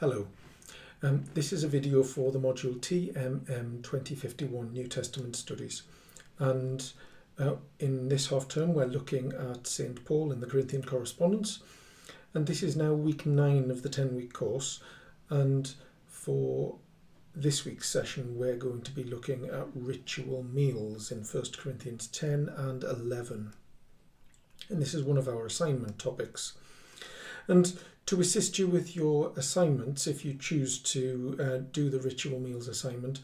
Hello. This is a video for the module TMM2051 New Testament Studies, and in this half term we're looking at St. Paul in the Corinthian correspondence, and this is now week 9 of the 10-week course, and for this week's session we're going to be looking at ritual meals in 1 Corinthians 10 and 11, and this is one of our assignment topics. And to assist you with your assignments, if you choose to do the ritual meals assignment,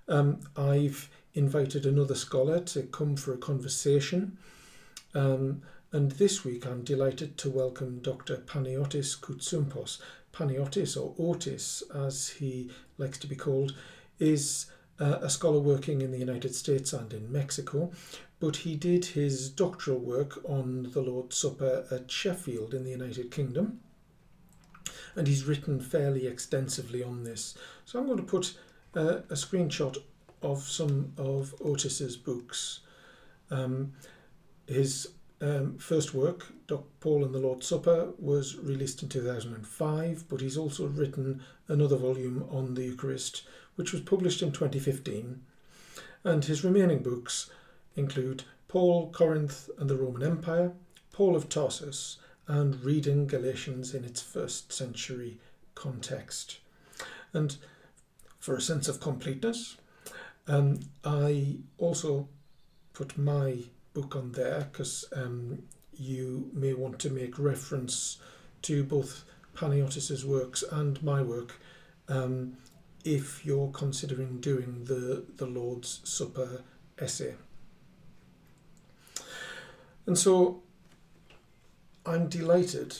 I've invited another scholar to come for a conversation. And this week I'm delighted to welcome Dr. Panayotis Coutsoumpos. Panayotis, or Otis as he likes to be called, is a scholar working in the United States and in Mexico, but he did his doctoral work on the Lord's Supper at Sheffield in the United Kingdom, and he's written fairly extensively on this. So I'm going to put a screenshot of some of Otis's books. His first work, Paul and the Lord's Supper, was released in 2005, but he's also written another volume on the Eucharist, which was published in 2015. And his remaining books include Paul, Corinth and the Roman Empire, Paul of Tarsus, and Reading Galatians in its first century context. And for a sense of completeness, I also put my book on there because you may want to make reference to both Panayotis's works and my work if you're considering doing the Lord's Supper essay. And so I'm delighted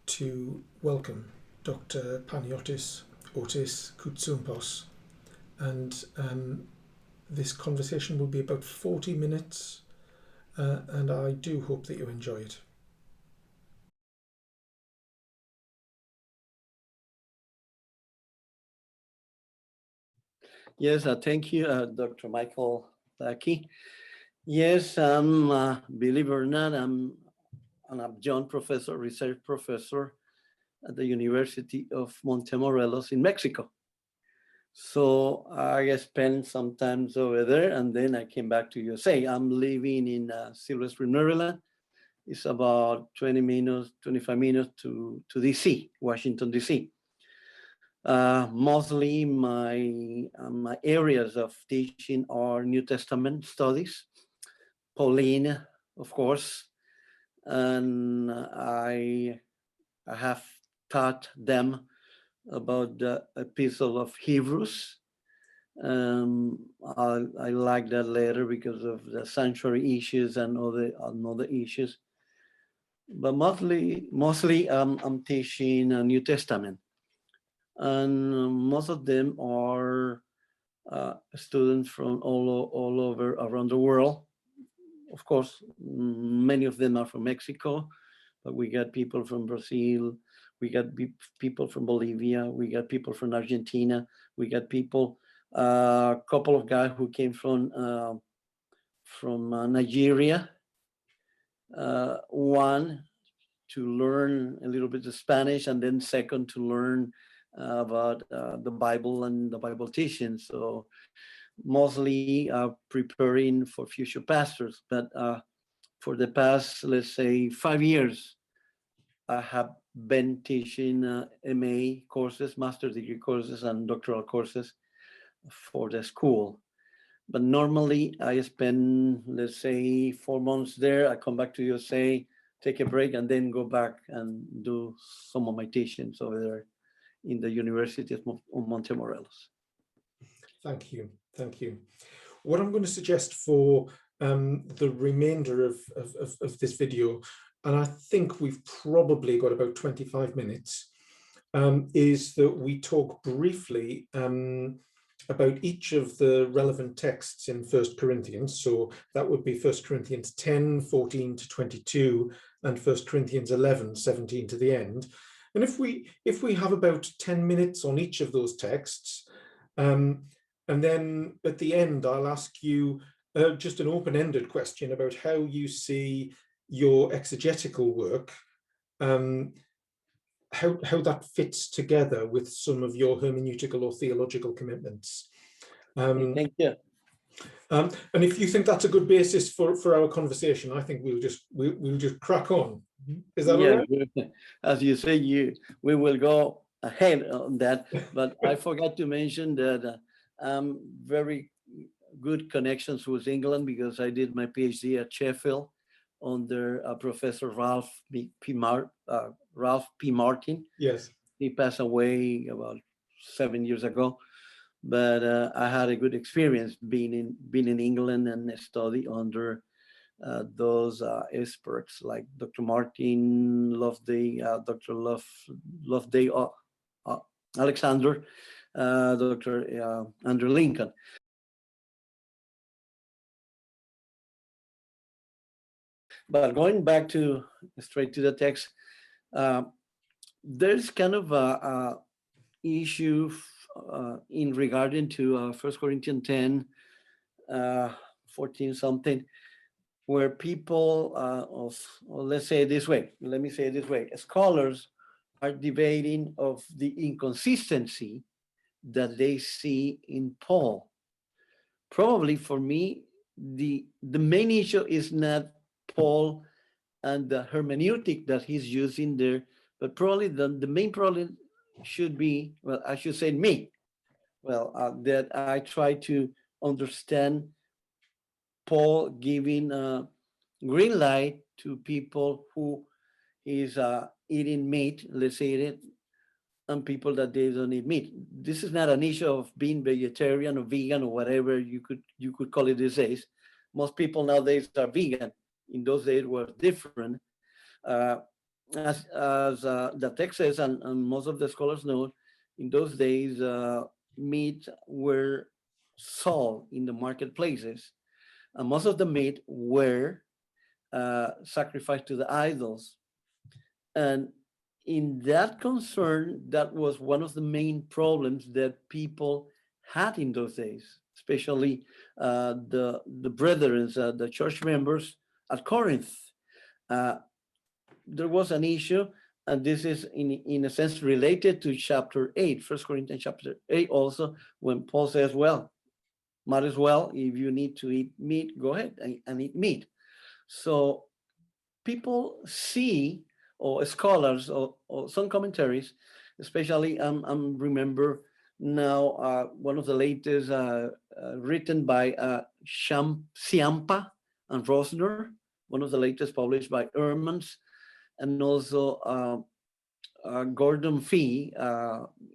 to welcome Dr. Panayotis Otis Coutsoumpos, and this conversation will be about 40 minutes, and I do hope that you enjoy it. Yes, thank you, Dr. Michael Lakey. Yes, believe it or not, I'm an adjunct professor, research professor at the University of Montemorelos in Mexico. So I spent some time over there, and then I came back to USA. I'm living in Silver Spring, Maryland. It's about 25 minutes to DC, Washington, DC. Mostly my areas of teaching are New Testament studies, Pauline, of course, and I have taught them about the epistle of Hebrews. I like that letter because of the sanctuary issues and other issues. But mostly I'm teaching a New Testament, and most of them are students from all over around the world. Of course, many of them are from Mexico, but we got people from Brazil, we got people from Bolivia, we got people from Argentina, we got people, a couple of guys who came from Nigeria. One, to learn a little bit of Spanish, and then second, to learn about the Bible and the Bible teaching. So mostly preparing for future pastors, but for the past, let's say, 5 years, I have been teaching MA courses, master's degree courses, and doctoral courses for the school. But normally I spend, let's say, 4 months there. I come back to USA, take a break, and then go back and do some of my teachings over there in the University of Montemorelos. Thank you. Thank you. What I'm going to suggest for the remainder of this video, and I think we've probably got about 25 minutes, is that we talk briefly about each of the relevant texts in 1 Corinthians. So that would be 1 Corinthians 10, 14 to 22, and 1 Corinthians 11, 17 to the end. And if we have about 10 minutes on each of those texts, and then at the end, I'll ask you just an open-ended question about how you see your exegetical work how that fits together with some of your hermeneutical or theological commitments. Thank you. And if you think that's a good basis for our conversation, I think we'll just crack on. Is that all right? As you say, we will go ahead on that. But I forgot to mention that very good connections with England, because I did my PhD at Sheffield under Professor Ralph P. Martin. Yes. He passed away about 7 years ago. But I had a good experience being in England and study under those experts like Dr. Martin Loveday, Dr. Loveday Alexander, Dr. Andrew Lincoln. But going back straight to the text, there's kind of a issue in regarding to 1 Corinthians 10, 14 something, where people let's say it this way, let me say it this way, scholars are debating of the inconsistency that they see in Paul. Probably for me, the main issue is not Paul and the hermeneutic that he's using there, but probably the main problem should be, well, I should say me, that I try to understand Paul giving a green light to people who is eating meat, let's say it, and people that they don't eat meat. This is not an issue of being vegetarian or vegan or whatever you could call it these days. Most people nowadays are vegan. In those days were different. As the text says, and most of the scholars know, in those days, meat were sold in the marketplaces, and most of the meat were sacrificed to the idols. And in that concern, that was one of the main problems that people had in those days, especially the brethren, the church members at Corinth. There was an issue, and this is in a sense related to chapter 8, 1 Corinthians chapter 8 also, when Paul says, well, might as well, if you need to eat meat, go ahead and eat meat. So people see, or scholars, or some commentaries, especially remember now one of the latest written by Ciampa and Rosner, one of the latest published by Ehrmans, and also Gordon Fee.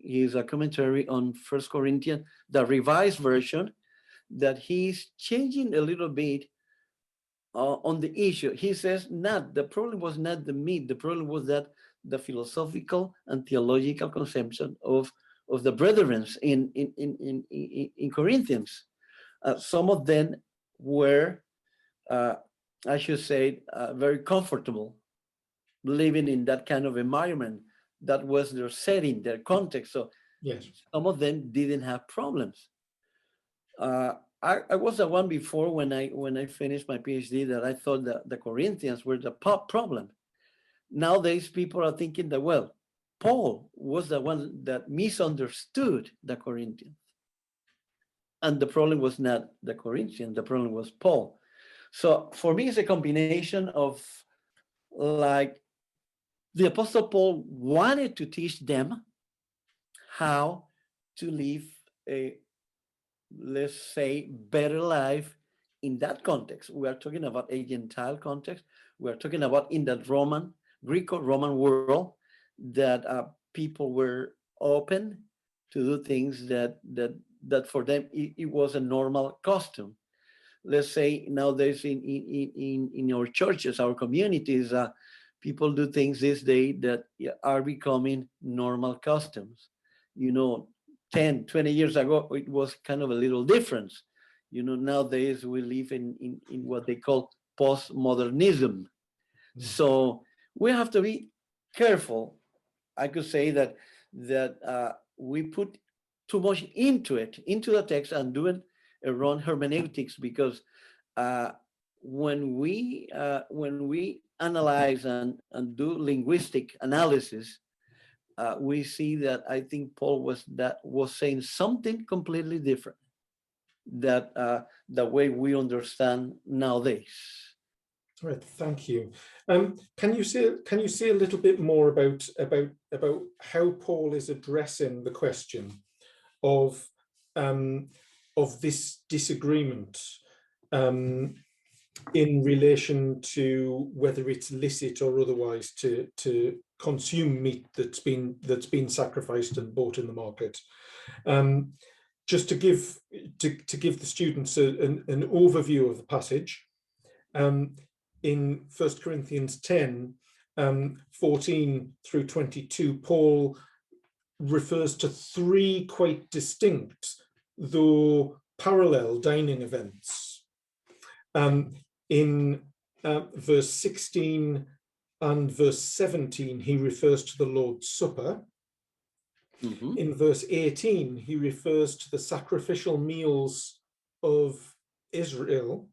He's a commentary on 1 Corinthians, the revised version, that he's changing a little bit on the issue. He says, the problem was not the meat, the problem was that the philosophical and theological conception of the brethren in Corinthians. Some of them were, I should say, very comfortable living in that kind of environment. That was their setting, their context. So yes, some of them didn't have problems. I was the one before when I finished my PhD that I thought that the Corinthians were the problem. Nowadays, people are thinking that, well, Paul was the one that misunderstood the Corinthians. And the problem was not the Corinthians, the problem was Paul. So for me, it's a combination of, like, the Apostle Paul wanted to teach them how to live a, let's say, better life in that context. We are talking about a Gentile context. We are talking about in that Greco-Roman world, that people were open to do things that for them it was a normal custom. Let's say nowadays in our churches, our communities, people do things this day that are becoming normal customs. 10, 20 years ago, it was kind of a little different. Nowadays we live in what they call postmodernism. So we have to be careful. I could say that we put too much into the text, and doing a wrong hermeneutics, because when we analyze and do linguistic analysis, we see that I think Paul was saying something completely different that the way we understand nowadays. All right, thank you. Can you say a little bit more about how Paul is addressing the question of this disagreement in relation to whether it's licit or otherwise to consume meat that's been sacrificed and bought in the market? Just to give the students an overview of the passage, in 1 Corinthians 10, 14 through 22, Paul refers to three quite distinct, though parallel, dining events. In verse 16 and verse 17, he refers to the Lord's Supper. Mm-hmm. In verse 18, he refers to the sacrificial meals of Israel.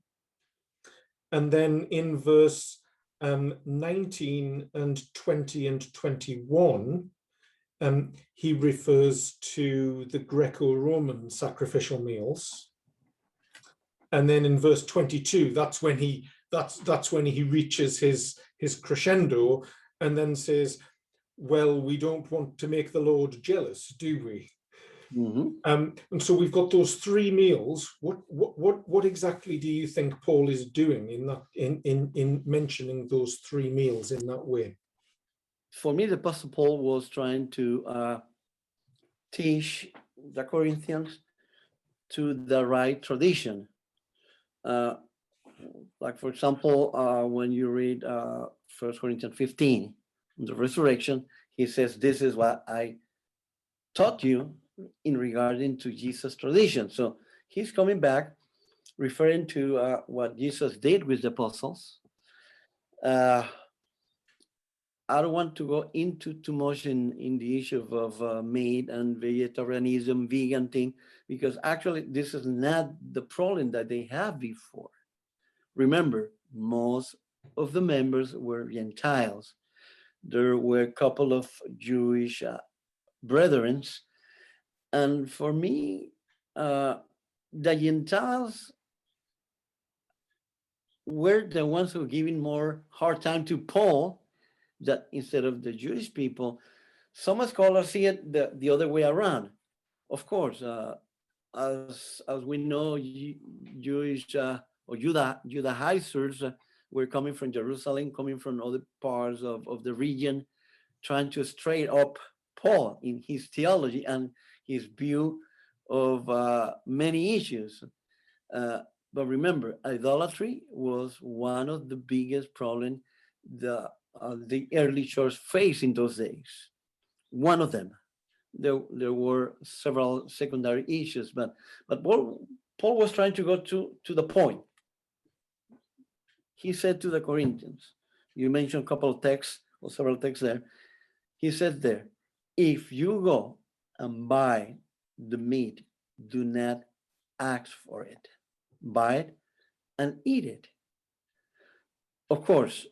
And then in verse 19 and 20 and 21, he refers to the Greco-Roman sacrificial meals. And then in verse 22, that's when he reaches his crescendo and then says, well, we don't want to make the Lord jealous, do we? Mm-hmm. And so we've got those three meals. What exactly do you think Paul is doing in mentioning those three meals in that way? For me, the Apostle Paul was trying to teach the Corinthians to the right tradition. Like, for example, when you read 1 Corinthians 15, the resurrection, he says, this is what I taught you in regarding to Jesus' tradition. So he's coming back, referring to what Jesus did with the apostles. I don't want to go into too much in the issue of meat and vegetarianism, vegan thing, because actually this is not the problem that they have before. Remember, most of the members were Gentiles. There were a couple of Jewish brethren. And for me, the Gentiles were the ones who were giving more hard time to Paul that instead of the Jewish people. Some scholars see it the other way around. Of course, as we know, Jewish or Judaizers were coming from Jerusalem, coming from other parts of the region, trying to straight up Paul in his theology and his view of many issues. But remember, idolatry was one of the biggest problems the early church faced in those days. One of them. There were several secondary issues, but Paul was trying to go to the point. He said to the Corinthians, you mentioned a couple of texts or several texts there. He said there, if you go and buy the meat, do not ask for it. Buy it and eat it. Of course,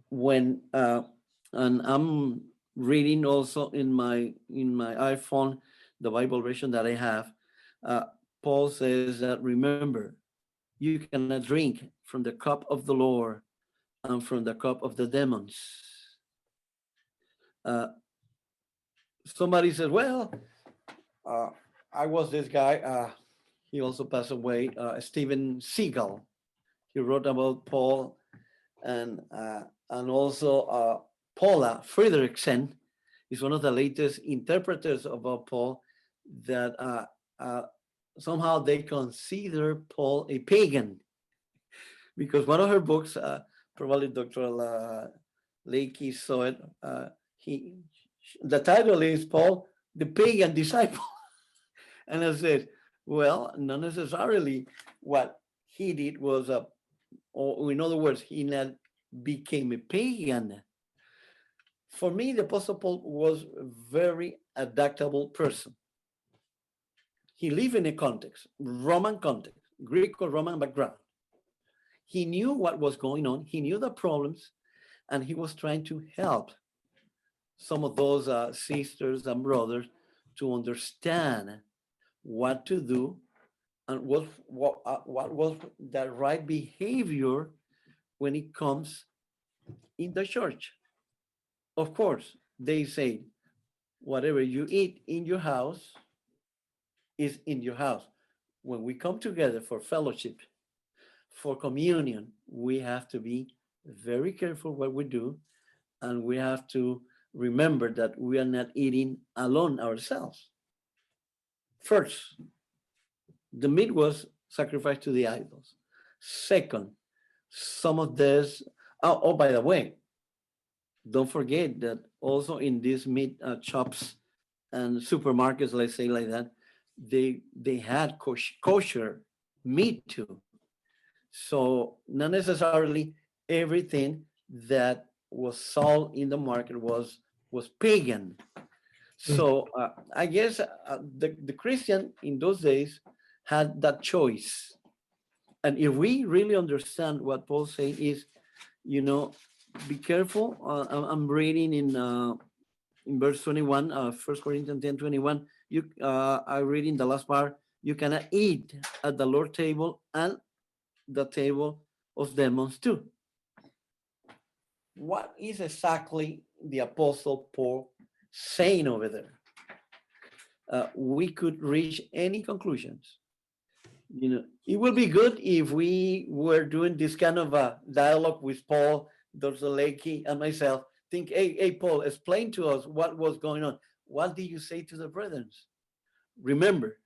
when and I'm reading also in my iPhone the Bible version that I have, Paul says that remember, you cannot drink from the cup of the Lord and from the cup of the demons. Somebody says, well, I was this guy. He also passed away, Steven Seagal. He wrote about Paul, and also Paula Fredrickson is one of the latest interpreters about Paul that somehow they consider Paul a pagan, because one of her books, probably Dr. Lakey saw it. The title is Paul, the Pagan Disciple. And I said, well, not necessarily. What he did was, or in other words, he not became a pagan. For me, the Apostle Paul was a very adaptable person. He lived in a context, Roman context, Greek or Roman background. He knew what was going on. He knew the problems, and he was trying to help some of those sisters and brothers to understand what to do and what was the right behavior when it comes in the church. Of course, they say, whatever you eat in your house is in your house. When we come together for fellowship, for communion, we have to be very careful what we do, and we have to remember that we are not eating alone ourselves. First, the meat was sacrificed to the idols. Second, some of this, oh, by the way, don't forget that also in these meat shops and supermarkets, let's say like that, they had kosher meat too. So not necessarily everything that was sold in the market was pagan. So I guess the Christian in those days had that choice. And if we really understand what Paul saying is, be careful. I'm reading in verse 21, 1 Corinthians 10:21. I read in the last part, you cannot eat at the Lord's table and the table of demons too. What is exactly the Apostle Paul saying over there? We could reach any conclusions. It would be good if we were doing this kind of a dialogue with Paul, Dr. Lakey, and myself. Think, hey, Paul, explain to us what was going on. What did you say to the brethren? Remember,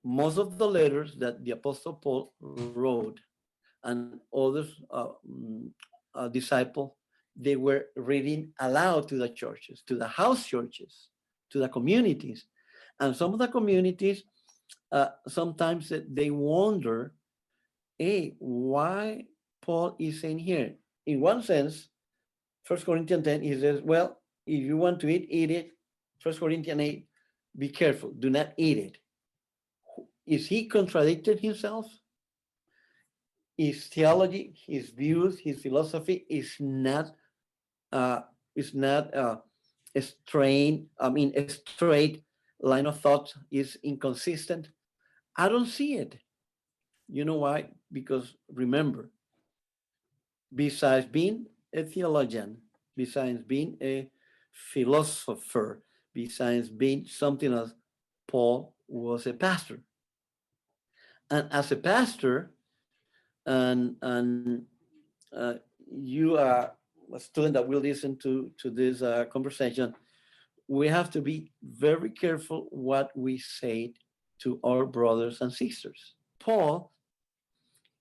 most of the letters that the Apostle Paul wrote and others disciples, they were reading aloud to the churches, to the house churches, to the communities. And some of the communities, sometimes they wonder, hey, why Paul is saying here? In one sense, 1 Corinthians 10, he says, well, if you want to eat it. 1 Corinthians 8, be careful, do not eat it. Is he contradicted himself? His theology, his views, his philosophy is not a straight line of thought, is inconsistent. I don't see it. You know why? Because remember, besides being a theologian, besides being a philosopher, besides being something else, Paul was a pastor. And as a pastor, and you are a student that will listen to this conversation, we have to be very careful what we say to our brothers and sisters. Paul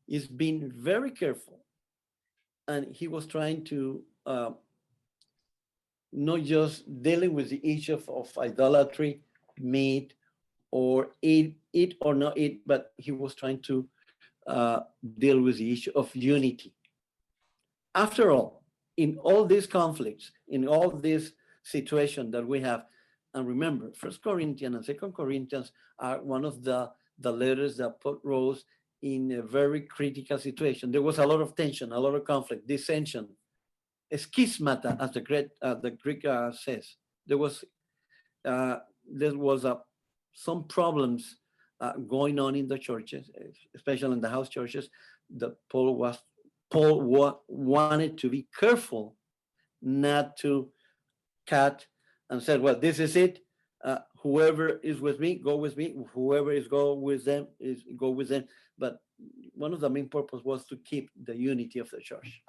is being very careful, and he was trying to not just dealing with the issue of idolatry, meat, or eat or not eat, but he was trying to deal with the issue of unity. After all, in all these conflicts, in all this situation that we have, and remember, 1 Corinthians and 2 Corinthians are one of the letters that put Rose in a very critical situation. There was a lot of tension, a lot of conflict, dissension, schismata, as the Greek says. There was some problems going on in the churches, especially in the house churches. That Paul wanted to be careful not to cut and said, well, this is it. Whoever is with me, go with me. Whoever is go with them, go with them. But one of the main purpose was to keep the unity of the church.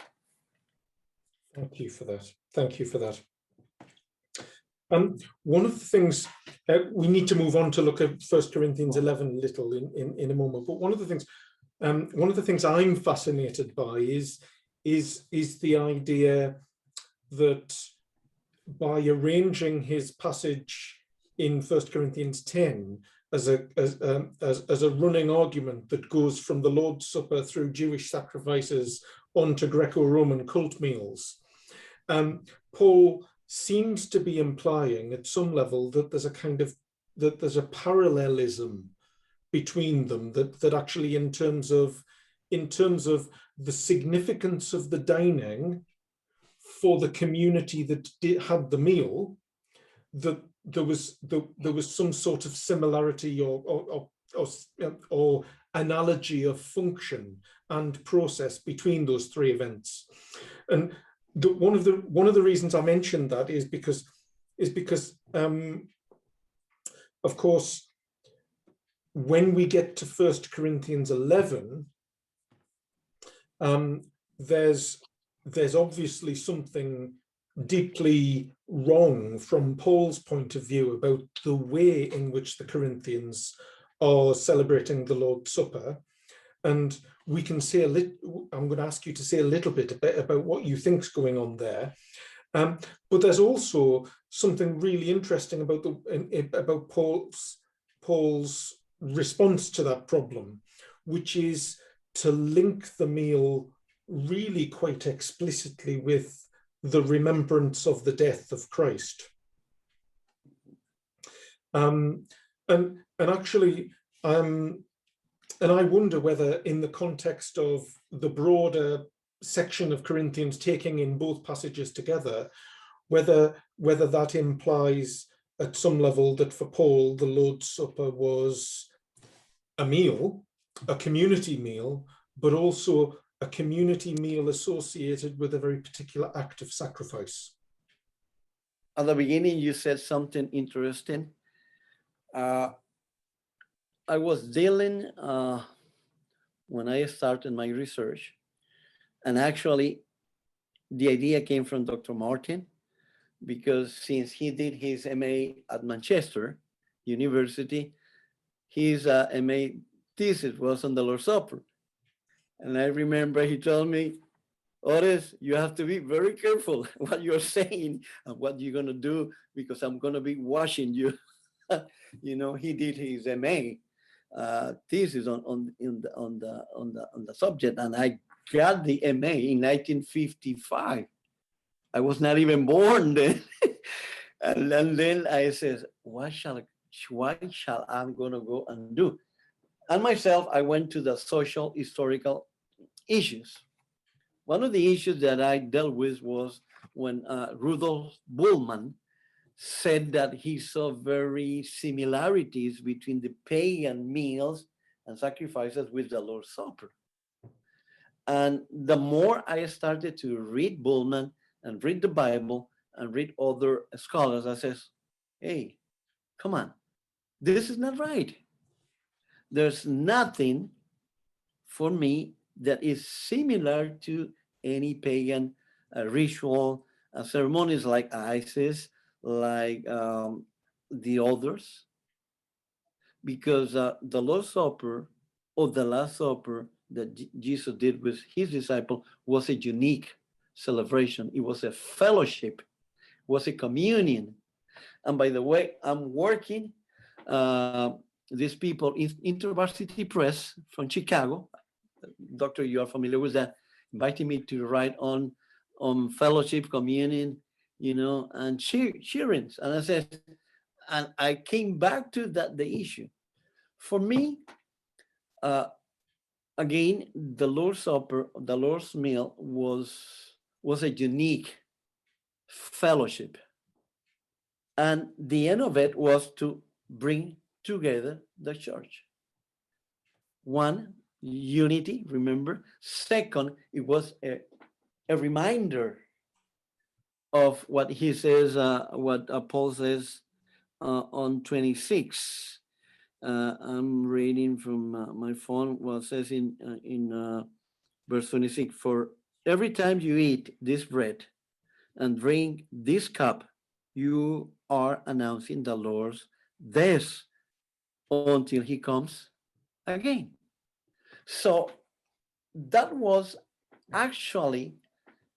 Thank you for that. Thank you for that. One of the things, we need to move on to look at 1 Corinthians 11 a little in a moment, but one of the things I'm fascinated by is the idea that by arranging his passage in 1 Corinthians 10 as a running argument that goes from the Lord's Supper through Jewish sacrifices onto Greco-Roman cult meals, Paul seems to be implying at some level that there's a parallelism between them, that actually in terms of the significance of the dining for the community that had the meal, that there was some sort of similarity or analogy of function and process between those three events. And one of the reasons I mentioned that is because of course, when we get to 1 Corinthians 11, there's obviously something deeply wrong from Paul's point of view about the way in which the Corinthians are celebrating the Lord's Supper. And we can say I'm going to ask you to say a little bit about what you think's going on there. But there's also something really interesting about Paul's response to that problem, which is to link the meal really quite explicitly with the remembrance of the death of Christ. And actually, and I wonder whether, in the context of the broader section of Corinthians taking in both passages together, whether that implies at some level that for Paul the Lord's Supper was a meal, a community meal, but also a community meal associated with a very particular act of sacrifice. At the beginning, you said something interesting. I was dealing when I started my research, and actually the idea came from Dr. Martin, because since he did his MA at Manchester University, his MA thesis was on the Lord's Supper. And I remember he told me, Otis, you have to be very careful what you're saying and what you're going to do, because I'm going to be watching you. You know, he did his MA thesis on the subject, and I got the MA in 1955. I was not even born then. And then I said, what shall I'm going to go and do? And myself, I went to the social historical issues. One of the issues that I dealt with was when Rudolf Bullmann said that he saw very similarities between the pagan meals and sacrifices with the Lord's Supper. And the more I started to read Bullmann and read the Bible and read other scholars, I says, hey, come on, this is not right. There's nothing for me that is similar to any pagan ritual ceremonies like Isis, like the others, because the Lord's Supper or the Last Supper that Jesus did with his disciple was a unique celebration. It was a fellowship, was a communion. And by the way, I'm working these people in InterVarsity Press from Chicago. Doctor, you are familiar with that, inviting me to write on fellowship, communion, you know, and cheerings. And I said, and I came back to that the issue. For me, again, the Lord's Supper, the Lord's meal was a unique fellowship. And the end of it was to bring together the church. One, unity, remember. Second, it was a reminder of what he says, what Paul says on 26. I'm reading from my phone what it says in verse 26. For every time you eat this bread and drink this cup, you are announcing the Lord's death until he comes again. So that was actually,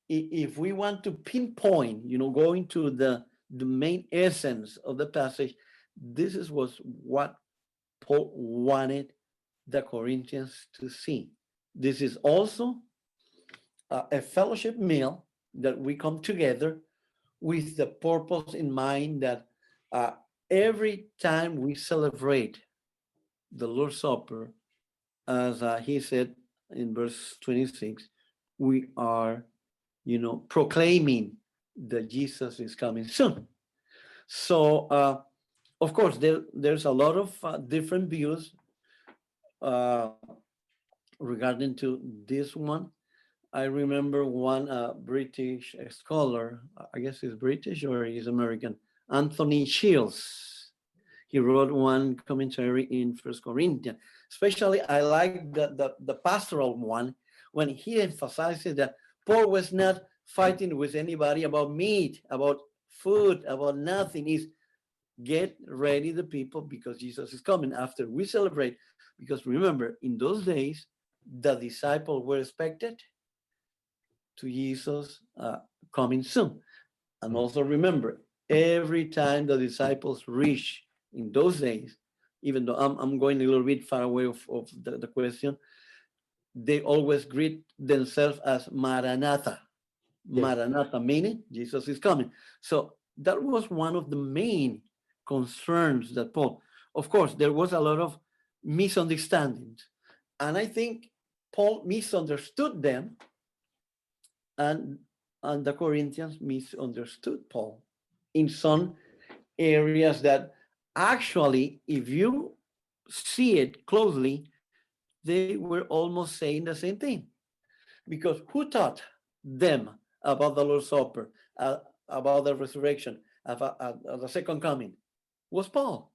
if we want to pinpoint, you know, going to the main essence of the passage, this was what Paul wanted the Corinthians to see. This is also a fellowship meal that we come together with the purpose in mind that every time we celebrate the Lord's Supper, as he said in verse 26, we are proclaiming that Jesus is coming soon. So, of course, there's a lot of different views uh, regarding to this one. I remember one British scholar, I guess he's British or he's American, Anthony Shields. He wrote one commentary in First Corinthians. Especially, I like the pastoral one when he emphasizes that Paul was not fighting with anybody about meat, about food, about nothing. Is get ready the people because Jesus is coming after we celebrate. Because remember, in those days, the disciples were expected to Jesus coming soon. And also remember, every time the disciples reach in those days, even though I'm going a little bit far away of the question, they always greet themselves as Maranatha. Yeah. Maranatha, meaning Jesus is coming. So that was one of the main concerns that Paul, of course, there was a lot of misunderstandings. And I think Paul misunderstood them, and the Corinthians misunderstood Paul in some areas that actually, if you see it closely, they were almost saying the same thing. Because who taught them about the Lord's Supper, about the resurrection, about the second coming? Was Paul.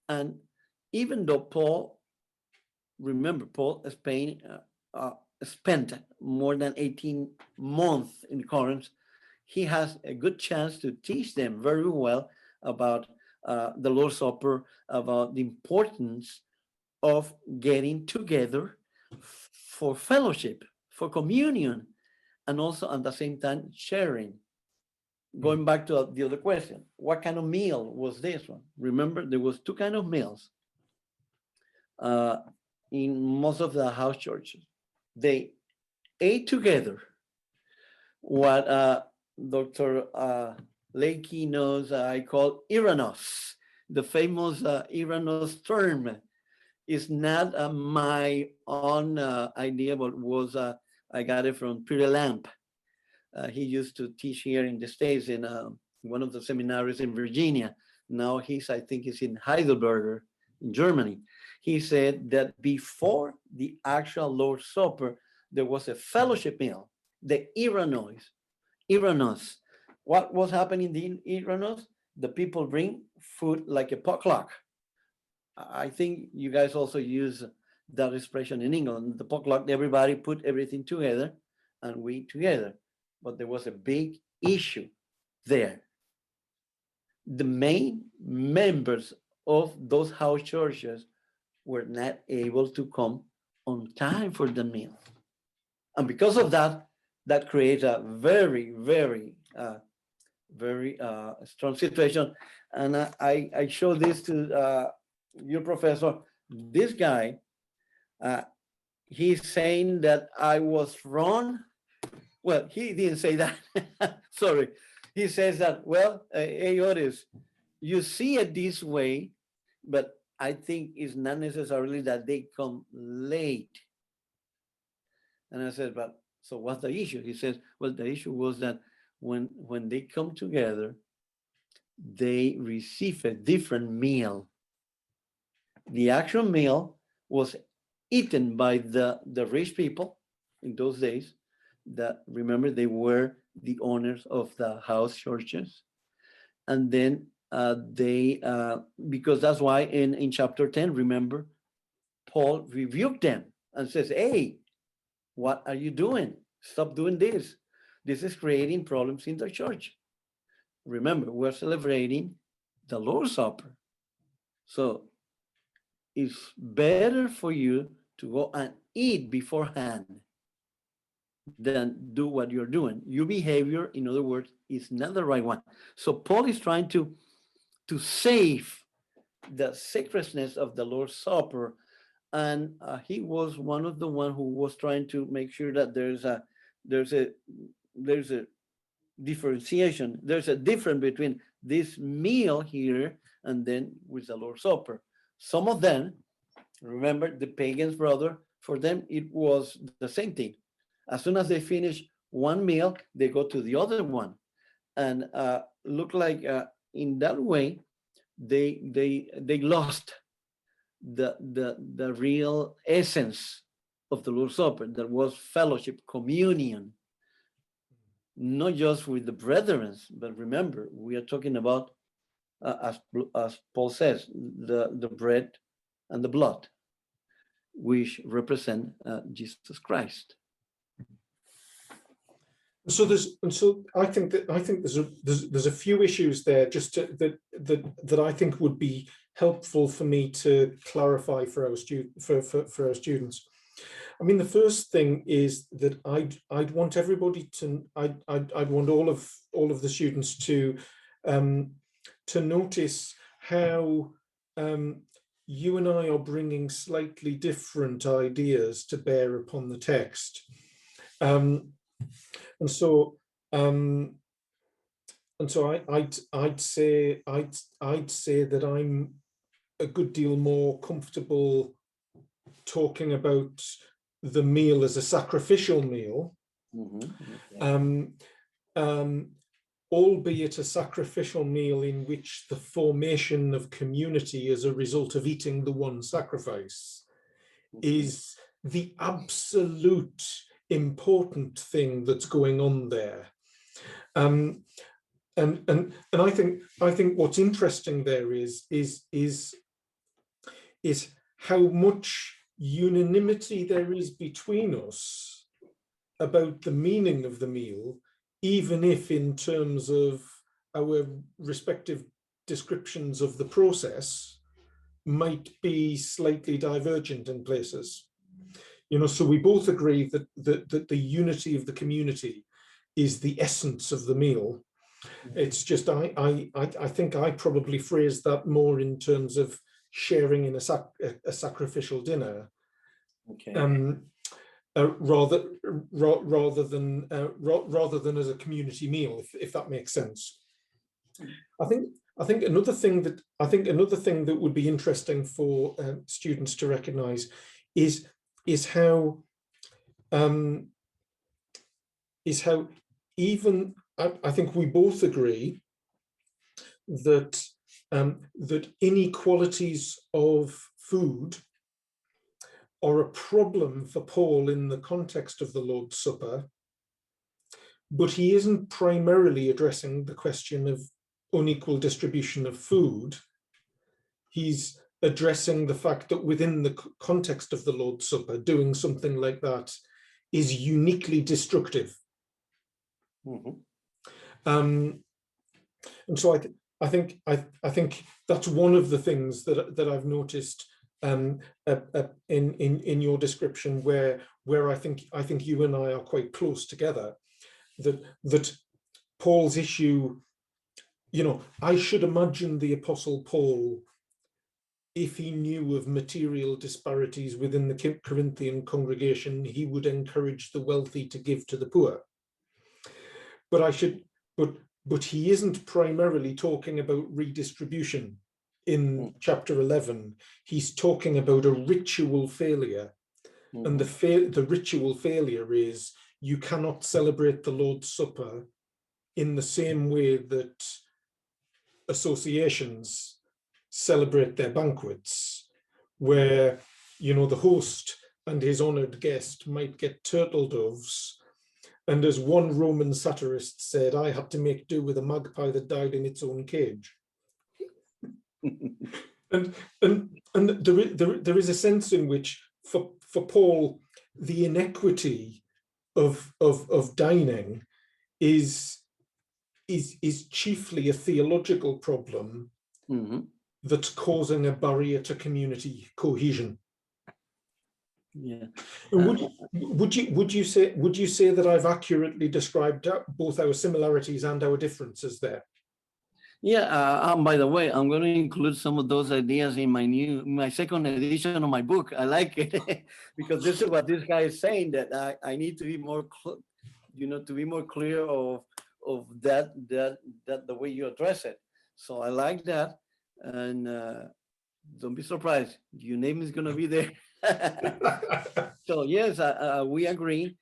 And even though Paul, remember, Paul spent more than 18 months in Corinth, he has a good chance to teach them very well about the Lord's Supper, about the importance of getting together for fellowship, for communion, and also at the same time sharing. Going back to the other question, what kind of meal was this one? Remember, there was two kinds of meals in most of the house churches. They ate together what Dr. Lakey knows I call Iranos. The famous Iranos term is not my own idea, but I got it from Peter Lamp. He used to teach here in the States in one of the seminaries in Virginia. Now I think he's in Heidelberg in Germany. He said that before the actual Lord's Supper, there was a fellowship meal, the Iranos. What was happening in Iranos? The people bring food like a potluck. I think you guys also use that expression in England. The potluck, everybody put everything together and we eat together. But there was a big issue there. The main members of those house churches were not able to come on time for the meal. And because of that, that creates a very, very, very strong situation. And I show this to your professor. This guy, he's saying that I was wrong. Well, he didn't say that. Sorry. He says that, well, hey, Otis, you see it this way, but I think it's not necessarily that they come late. And I said, but so what's the issue? He says, well, the issue was that when they come together, they receive a different meal. The actual meal was eaten by the rich people in those days. That remember, they were the owners of the house churches. And then because that's why in chapter 10, remember, Paul rebuked them and says, hey, what are you doing? Stop doing this. This is creating problems in the church. Remember, we're celebrating the Lord's Supper. So it's better for you to go and eat beforehand than do what you're doing. Your behavior, in other words, is not the right one. So Paul is trying to save the sacredness of the Lord's Supper, and he was one of the one who was trying to make sure that there's a differentiation. There's a difference between this meal here and then with the Lord's Supper. Some of them, remember, the pagans, brother, for them it was the same thing. As soon as they finish one meal, they go to the other one, and look like in that way they lost the real essence of the Lord's Supper, that was fellowship, communion, not just with the brethren, but remember, we are talking about, as Paul says, the bread and the blood, which represent Jesus Christ. So I think there's a few issues there that I think would be helpful for me to clarify for our students. I mean, the first thing is that I'd want everybody to I'd want all of the students to notice how you and I are bringing slightly different ideas to bear upon the text. And so I'd say that I'm a good deal more comfortable talking about the meal as a sacrificial meal, albeit a sacrificial meal in which the formation of community as a result of eating the one sacrifice is the absolute important thing that's going on there. And I think what's interesting there is how much unanimity there is between us about the meaning of the meal, even if in terms of our respective descriptions of the process might be slightly divergent in places. You know, so we both agree that the unity of the community is the essence of the meal. It's just I think I probably phrased that more in terms of sharing in a sacrificial dinner, rather than as a community meal, if that makes sense. I think another thing that would be interesting for students to recognise is how even I think we both agree that that inequalities of food are a problem for Paul in the context of the Lord's Supper, but he isn't primarily addressing the question of unequal distribution of food. He's addressing the fact that within the context of the Lord's Supper, doing something like that is uniquely destructive. And so I think that's one of the things that I've noticed in your description, where I think you and I are quite close together. That Paul's issue, you know, I should imagine the Apostle Paul, if he knew of material disparities within the Corinthian congregation, he would encourage the wealthy to give to the poor. But he isn't primarily talking about redistribution in chapter 11. He's talking about a ritual failure. And the ritual failure is you cannot celebrate the Lord's Supper in the same way that associations celebrate their banquets, where, you know, the host and his honored guest might get turtle doves. And as one Roman satirist said, I had to make do with a magpie that died in its own cage. and there is a sense in which for Paul, the inequity of dining is chiefly a theological problem that's causing a barrier to community cohesion. Yeah. Would you say that I've accurately described both our similarities and our differences there? Yeah. By the way, I'm going to include some of those ideas in my second edition of my book. I like it because this is what this guy is saying, that I need to be more, to be more clear of that the way you address it. So I like that, and don't be surprised. Your name is going to be there. So yes, we agree.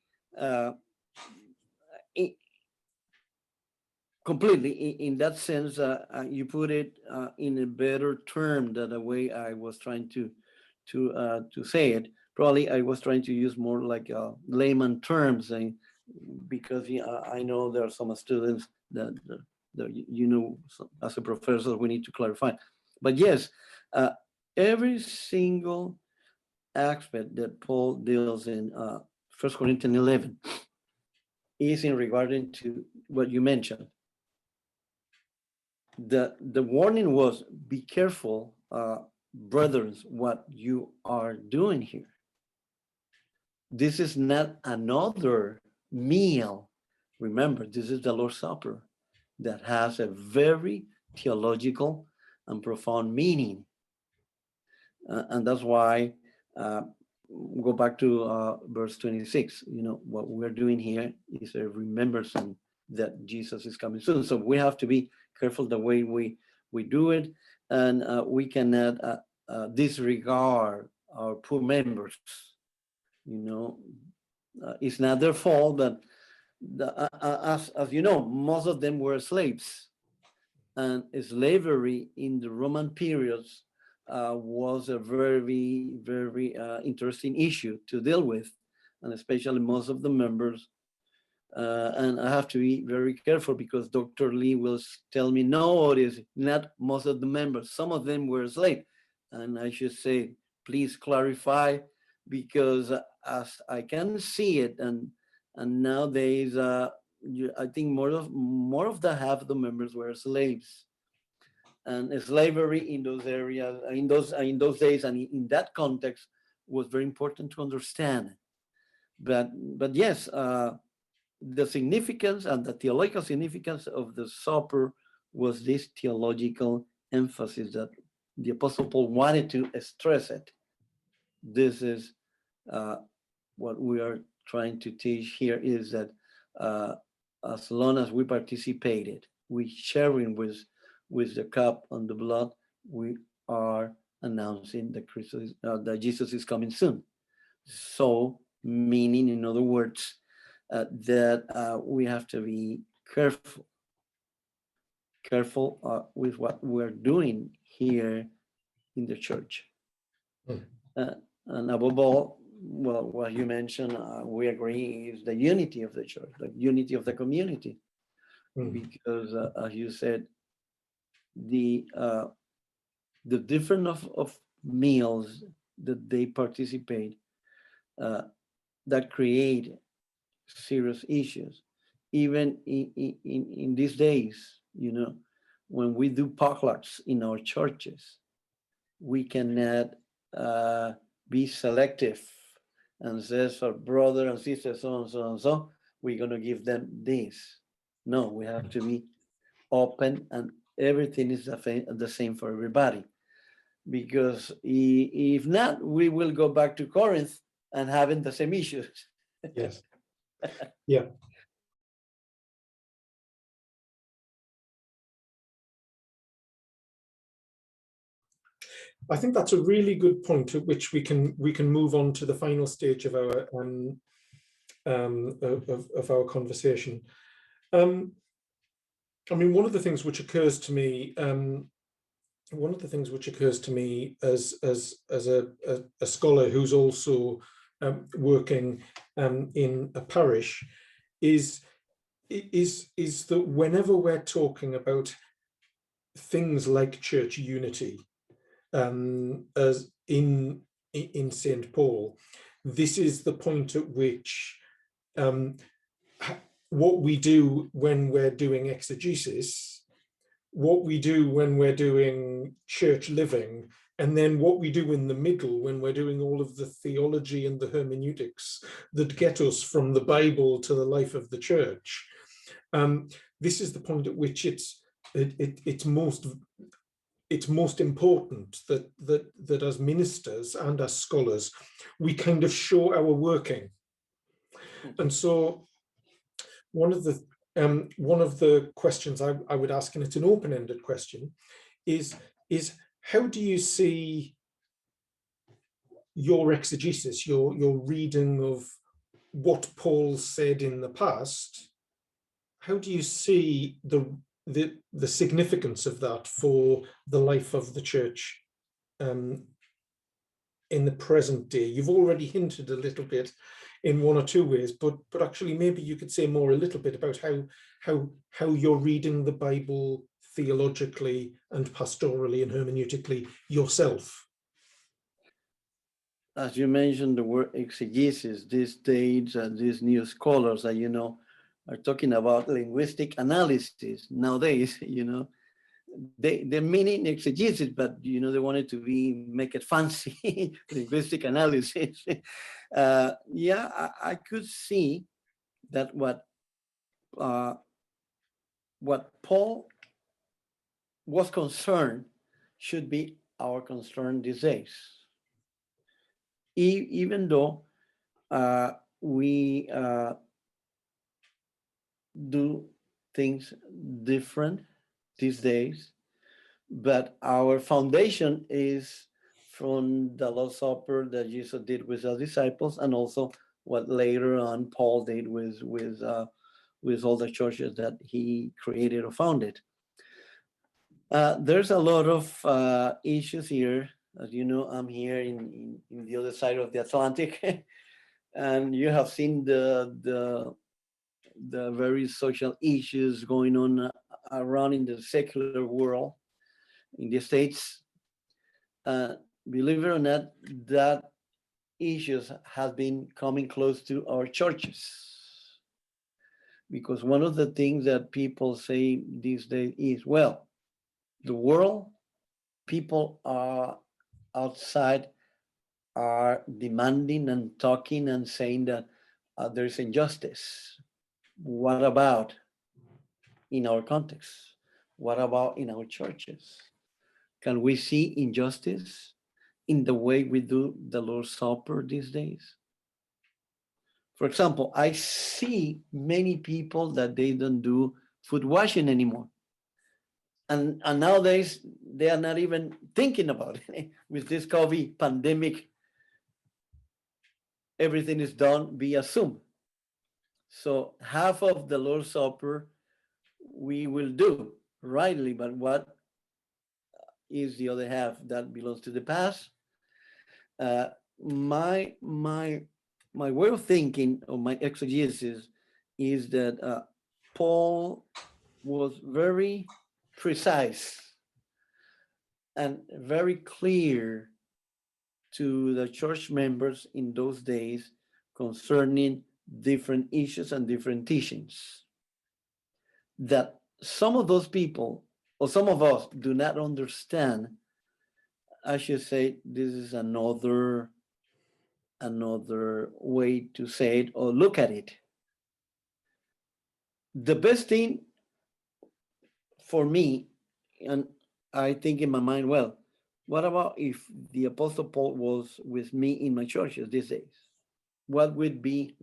completely. In that sense, you put it in a better term than the way I was trying to say it. Probably I was trying to use more like layman terms, because I know there are some students that as a professor, we need to clarify. But yes, every single aspect that Paul deals in 1 Corinthians 11 is in regarding to what you mentioned. The warning was, be careful, brothers, what you are doing here. This is not another meal. Remember, this is the Lord's Supper that has a very theological and profound meaning. And that's why, go back to verse 26, what we're doing here is a remembrance that Jesus is coming soon. So we have to be careful the way we do it, and we cannot disregard our poor members. It's not their fault that as you know, most of them were slaves, and slavery in the Roman periods was a very, very interesting issue to deal with, and especially most of the members. And I have to be very careful, because Dr. Lee will tell me, no, it is not most of the members. Some of them were slaves. And I should say, please clarify, because as I can see it, and nowadays, I think more of the half of the members were slaves. And slavery in those areas, in those days, and in that context, was very important to understand. But yes, the significance and the theological significance of the supper was this theological emphasis that the Apostle Paul wanted to stress it. This is what we are trying to teach here, is that as long as we participated, we sharing with the cup and the blood, we are announcing that Jesus is coming soon. So, meaning, in other words, that we have to be careful with what we're doing here in the church. And above all, well, what you mentioned, we agree, is the unity of the church, the unity of the community. Because as you said, the different of meals that they participate, that create serious issues. Even in these days, when we do potlucks in our churches, we cannot be selective and says, for brother and sister, so and so and so, we're going to give them this. No, we have to be open, and everything is the same for everybody. Because if not, we will go back to Corinth and having the same issues. Yes. Yeah. I think that's a really good point at which we can move on to the final stage of our of our conversation. I mean, one of the things which occurs to me, as a scholar who's also working in a parish, is that whenever we're talking about things like church unity, as in St. Paul, this is the point at which what we do when we're doing exegesis, what we do when we're doing church living, and then what we do in the middle when we're doing all of the theology and the hermeneutics that get us from the Bible to the life of the church. This is the point at which it's most important that as ministers and as scholars, we kind of show our working. And so one of the questions I would ask, and it's an open-ended question, is how do you see your exegesis, your reading of what Paul said in the past, how do you see the significance of that for the life of the church in the present day? You've already hinted a little bit in one or two ways, but actually maybe you could say more a little bit about how you're reading the Bible theologically and pastorally and hermeneutically yourself. As you mentioned, the word exegesis, these days and these new scholars that are talking about linguistic analysis nowadays. They're meaning exegesis, but they wanted to make it fancy, linguistic analysis. I could see that what Paul was concerned should be our concern these days. Even though we do things different these days, but our foundation is from the Lord's Supper that Jesus did with the disciples, and also what later on Paul did with all the churches that he created or founded. There's a lot of issues here. As you know, I'm here in the other side of the Atlantic, and you have seen the various social issues going on around in the secular world in the States. Believe it or not, that issues have been coming close to our churches. Because one of the things that people say these days is, well, the world, people are outside are demanding and talking and saying that there's injustice. What about in our context? What about in our churches? Can we see injustice in the way we do the Lord's Supper these days? For example, I see many people that they don't do foot washing anymore. And nowadays, they are not even thinking about it. With this COVID pandemic, everything is done via Zoom. So half of the Lord's Supper we will do rightly, but what is the other half? That belongs to the past. My way of thinking, or my exegesis, is that Paul was very precise and very clear to the church members in those days concerning different issues and different teachings. That some of those people, or some of us, do not understand. I should say this is another way to say it or look at it. The best thing for me, and I think in my mind, well, what about if the Apostle Paul was with me in my churches these days? What would be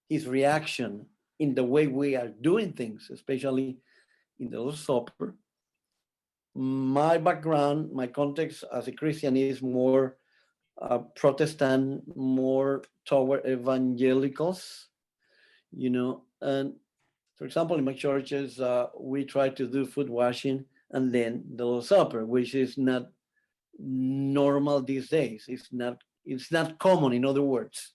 his reaction in the way we are doing things, especially in the Lord's Supper? My background, my context as a Christian is more Protestant, more toward evangelicals, and for example, in my churches, we try to do foot washing and then the Lord's Supper, which is not normal these days. It's not common, in other words.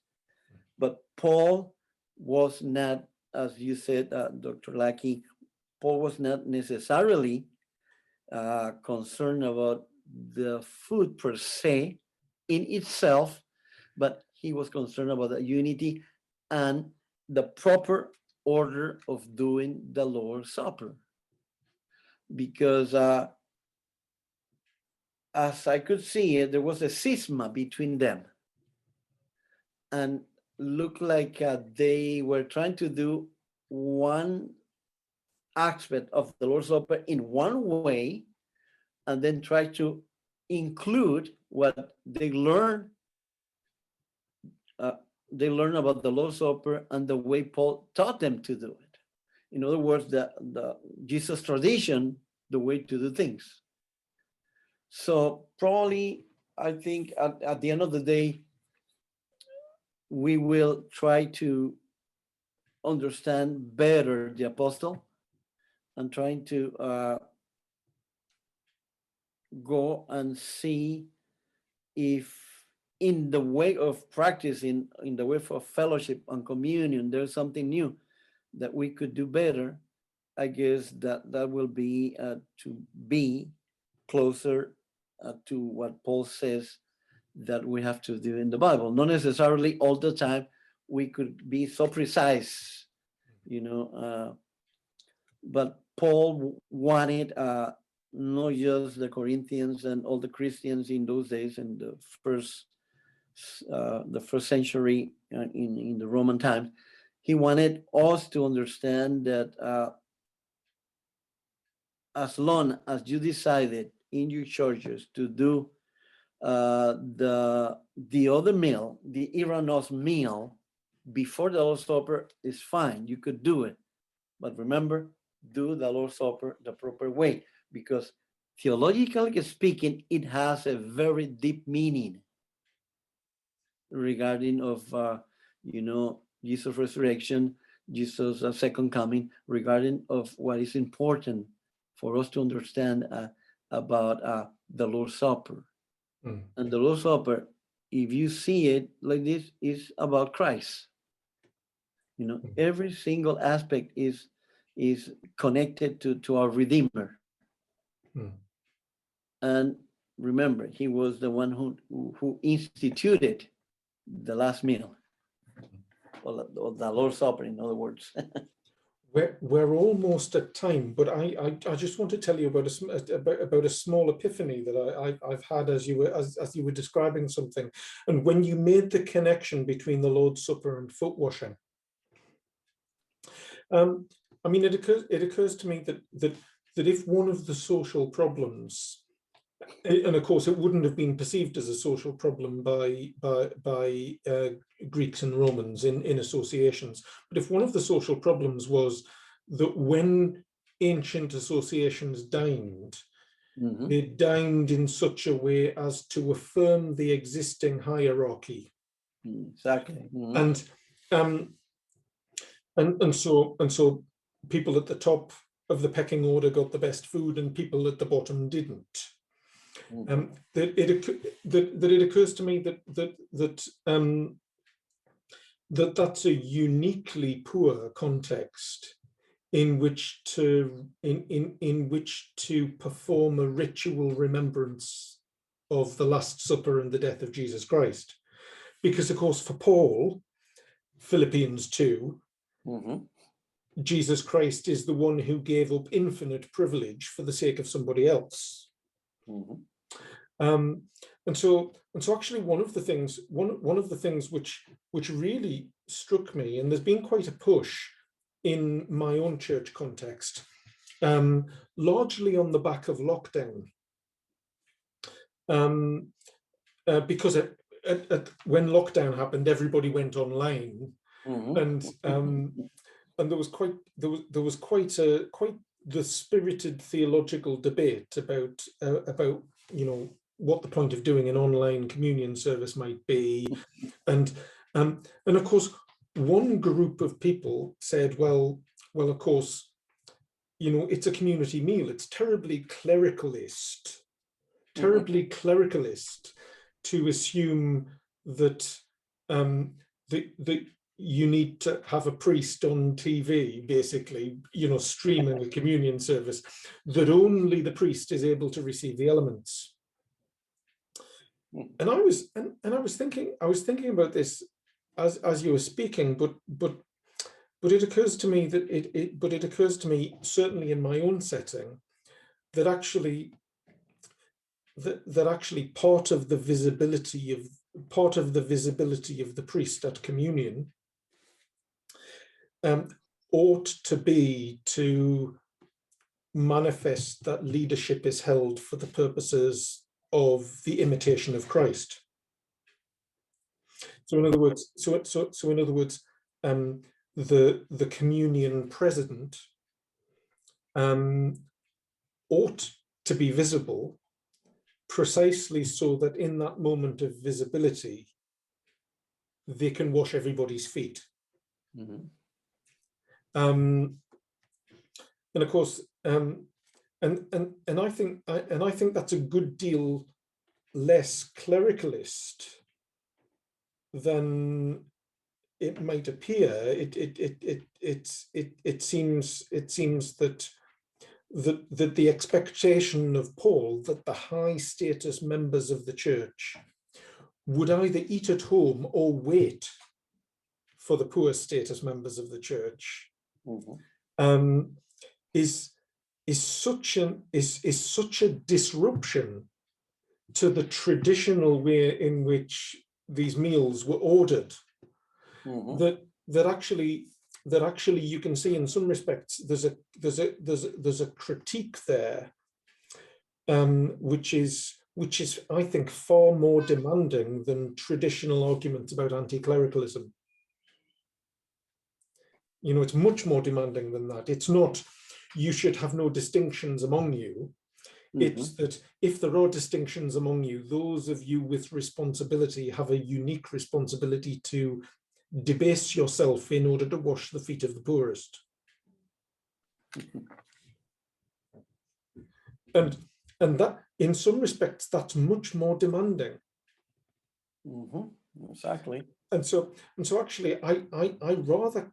But Paul was not, as you said, Dr. Lakey, Paul was not necessarily concerned about the food per se in itself, but he was concerned about the unity and the proper order of doing the Lord's Supper. Because as I could see, there was a schisma between them. And looked like they were trying to do one aspect of the Lord's Supper in one way, and then try to include what they learn about the Lord's Supper and the way Paul taught them to do it. In other words, the Jesus tradition, the way to do things. So probably, I think at the end of the day, we will try to understand better the apostle and trying to go and see if in the way of practicing, in the way of fellowship and communion, there's something new that we could do better. I guess that will be to be closer to what Paul says that we have to do in the Bible. Not necessarily all the time we could be so precise, but Paul wanted not just the Corinthians and all the Christians in those days in the first century in the Roman times. He wanted us to understand that as long as you decided in your churches to do the other meal, the Iranos meal, before the Lord's Supper is fine. You could do it. But remember, do the Lord's Supper the proper way, because theologically speaking, it has a very deep meaning regarding of, Jesus' resurrection, Jesus' second coming, regarding of what is important for us to understand about the Lord's Supper. And the Lord's Supper, if you see it like this, is about Christ. Every single aspect is connected to our Redeemer. And remember, he was the one who instituted the last meal, or the Lord's Supper, in other words. We're almost at time, but I just want to tell you about a small epiphany that I've had as you were describing something, and when you made the connection between the Lord's Supper and foot washing. It occurs to me that if one of the social problems, and of course it wouldn't have been perceived as a social problem by Greeks and Romans in associations, but if one of the social problems was that when ancient associations dined, they dined in such a way as to affirm the existing hierarchy. Exactly. And so people at the top of the pecking order got the best food and people at the bottom didn't. That it occurs to me that's a uniquely poor context in which to perform a ritual remembrance of the Last Supper and the death of Jesus Christ, because of course for Paul, Philippians 2, Jesus Christ is the one who gave up infinite privilege for the sake of somebody else. And so actually one of the things which really struck me, and there's been quite a push in my own church context, largely on the back of lockdown, because when lockdown happened, everybody went online, and there was quite the spirited theological debate about what the point of doing an online communion service might be, and of course one group of people said, well of course it's a community meal, it's terribly clericalist to assume that you need to have a priest on TV, basically, streaming a communion service, that only the priest is able to receive the elements. And I was thinking about this as you were speaking, but it occurs to me that certainly in my own setting, that actually part of the visibility of the priest at communion ought to be to manifest that leadership is held for the purposes of the imitation of Christ. So in other words, the communion president ought to be visible, precisely so that in that moment of visibility, they can wash everybody's feet. and of course, and I think that's a good deal less clericalist than it might appear. It seems that the expectation of Paul that the high status members of the church would either eat at home or wait for the poor status members of the church is such a disruption to the traditional way in which these meals were ordered, that actually you can see in some respects there's a critique there, which is I think far more demanding than traditional arguments about anti-clericalism. You know, it's much more demanding than that. It's not you should have no distinctions among you. It's that if there are distinctions among you, those of you with responsibility have a unique responsibility to debase yourself in order to wash the feet of the poorest. And that, in some respects, that's much more demanding. Exactly. And so actually, I rather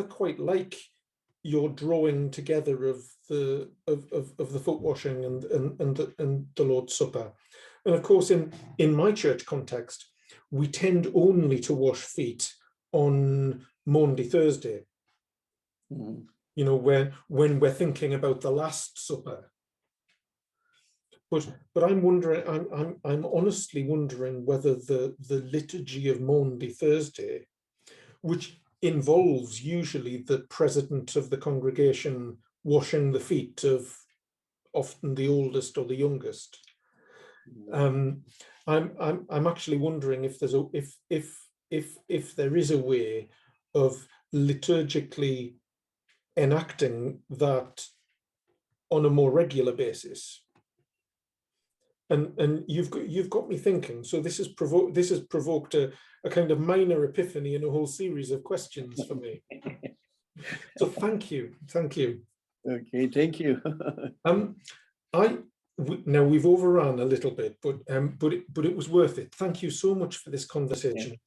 quite like your drawing together of the foot washing and the Lord's Supper. And of course, in my church context, we tend only to wash feet on Maundy Thursday. You know, when we're thinking about the Last Supper. But I'm wondering, I'm honestly wondering whether the liturgy of Maundy Thursday, which involves usually the president of the congregation washing the feet of often the oldest or the youngest, I'm actually wondering if there's if there is a way of liturgically enacting that on a more regular basis. And you've got me thinking. So this has provoked a kind of minor epiphany in a whole series of questions for me. So thank you. Okay, thank you. Now we've overrun a little bit, but it was worth it. Thank you so much for this conversation.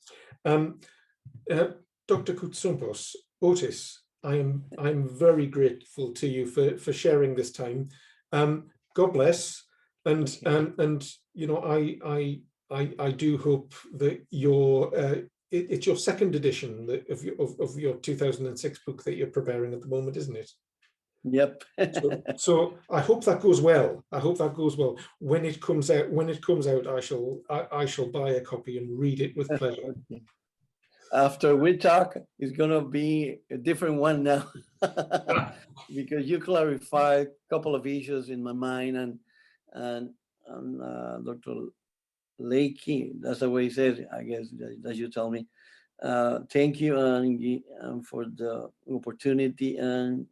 Dr. Coutsoumpos, Otis, I'm very grateful to you for sharing this time. God bless. And you know, I do hope that it's your second edition of your 2006 book that you're preparing at the moment, isn't it? Yep. So I hope that goes well. When it comes out, I shall buy a copy and read it with pleasure. Okay. After we talk, it's gonna be a different one now, because you clarified a couple of issues in my mind, and Dr. Lakey, that's the way he said, I guess, that you tell me. Thank you and for the opportunity and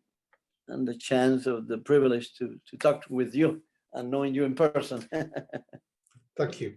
the chance of the privilege to talk with you and knowing you in person. Thank you.